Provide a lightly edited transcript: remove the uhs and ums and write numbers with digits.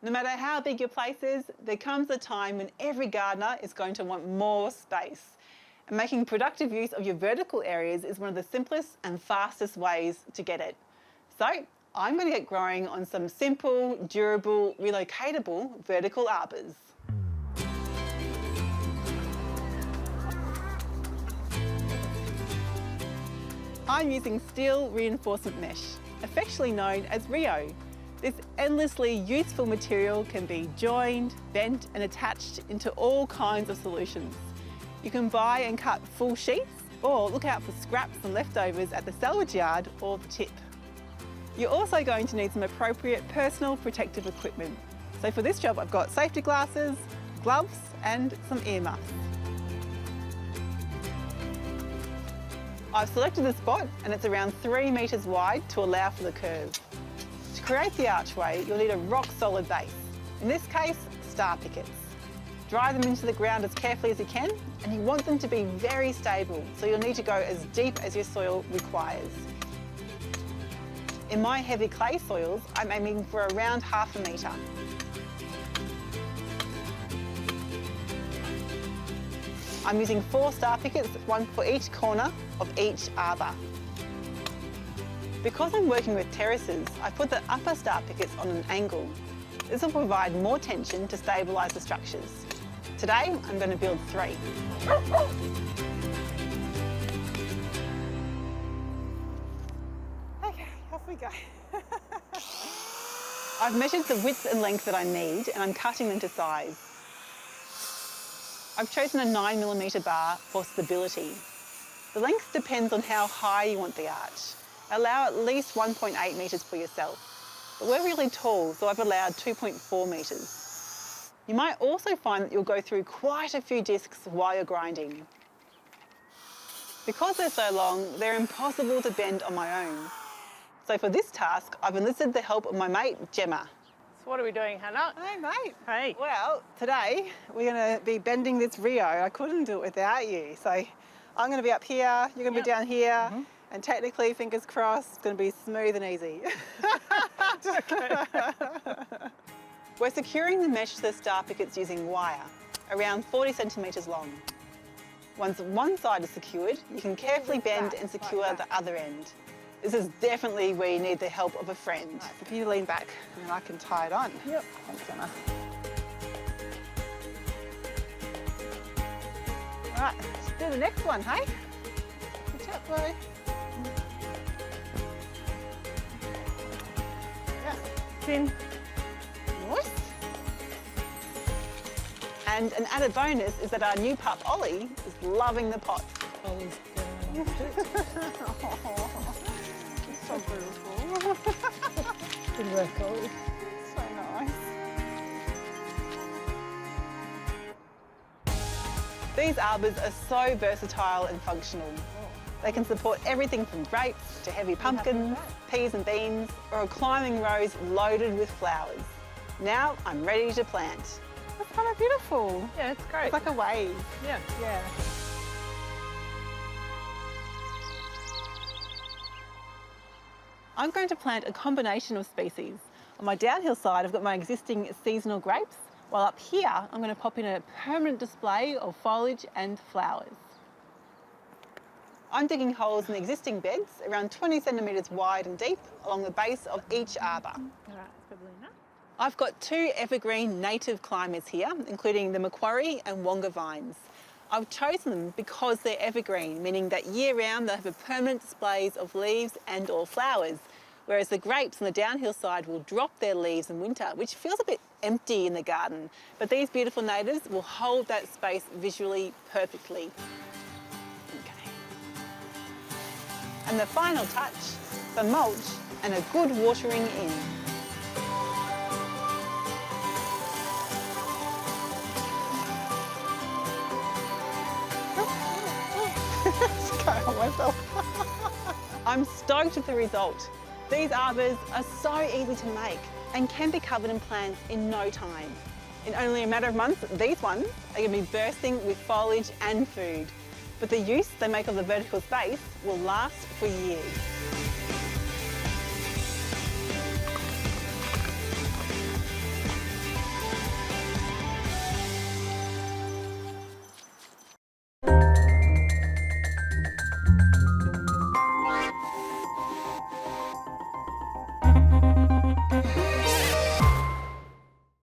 No matter how big your place is, there comes a time when every gardener is going to want more space. And making productive use of your vertical areas is one of the simplest and fastest ways to get it. So I'm going to get growing on some simple, durable, relocatable vertical arbours. I'm using steel reinforcement mesh, affectionately known as Rio. This endlessly useful material can be joined, bent and attached into all kinds of solutions. You can buy and cut full sheets or look out for scraps and leftovers at the salvage yard or the tip. You're also going to need some appropriate personal protective equipment. So for this job I've got safety glasses, gloves and some earmuffs. I've selected the spot and it's around 3 metres wide to allow for the curve. To create the archway, you'll need a rock-solid base. In this case, star pickets. Drive them into the ground as carefully as you can, and you want them to be very stable, so you'll need to go as deep as your soil requires. In my heavy clay soils, I'm aiming for around ½ metre. I'm using 4 star pickets, 1 for each corner of each arbour. Because I'm working with terraces, I put the upper star pickets on an angle. This will provide more tension to stabilise the structures. Today, I'm going to build 3. Okay, off we go. I've measured the width and length that I need and I'm cutting them to size. I've chosen a 9mm bar for stability. The length depends on how high you want the arch. Allow at least 1.8 metres for yourself. But we're really tall, so I've allowed 2.4 metres. You might also find that you'll go through quite a few discs while you're grinding. Because they're so long, they're impossible to bend on my own. So for this task, I've enlisted the help of my mate, Gemma. So what are we doing, Hannah? Hey, mate. Hey. Well, today we're going to be bending this Rio. I couldn't do it without you. So I'm going to be up here, you're going to be down here, and technically, fingers crossed, it's going to be smooth and easy. We're securing the mesh to the star pickets using wire, around 40 centimetres long. Once one side is secured, you can carefully bend and secure the other end. This is definitely where you need the help of a friend. Right, so if you lean back, and I can tie it on. Yep. Thanks, Emma. All right, let's do the next one, hey? Good job, boy. Yeah. Thin. Nice. And an added bonus is that our new pup, Ollie, is loving the pot. Ollie's So beautiful. good work, Ollie. So nice. These arbours are so versatile and functional. They can support everything from grapes to heavy pumpkins, peas and beans, or climbing rows loaded with flowers. Now I'm ready to plant. That's kind of beautiful. Yeah, it's great. It's like a wave. Yeah. Yeah. I'm going to plant a combination of species. On my downhill side, I've got my existing seasonal grapes, while up here, I'm going to pop in a permanent display of foliage and flowers. I'm digging holes in the existing beds, around 20 centimetres wide and deep, along the base of each arbour. All right, Paulina. I've got 2 evergreen native climbers here, including the Macquarie and Wonga vines. I've chosen them because they're evergreen, meaning that year-round they'll have permanent displays of leaves and or flowers, whereas the grapes on the downhill side will drop their leaves in winter, which feels a bit empty in the garden. But these beautiful natives will hold that space visually perfectly. Okay. And the final touch, the mulch and a good watering in. I'm stoked with the result. These arbours are so easy to make and can be covered in plants in no time. In only a matter of months, these ones are going to be bursting with foliage and food. But the use they make of the vertical space will last for years.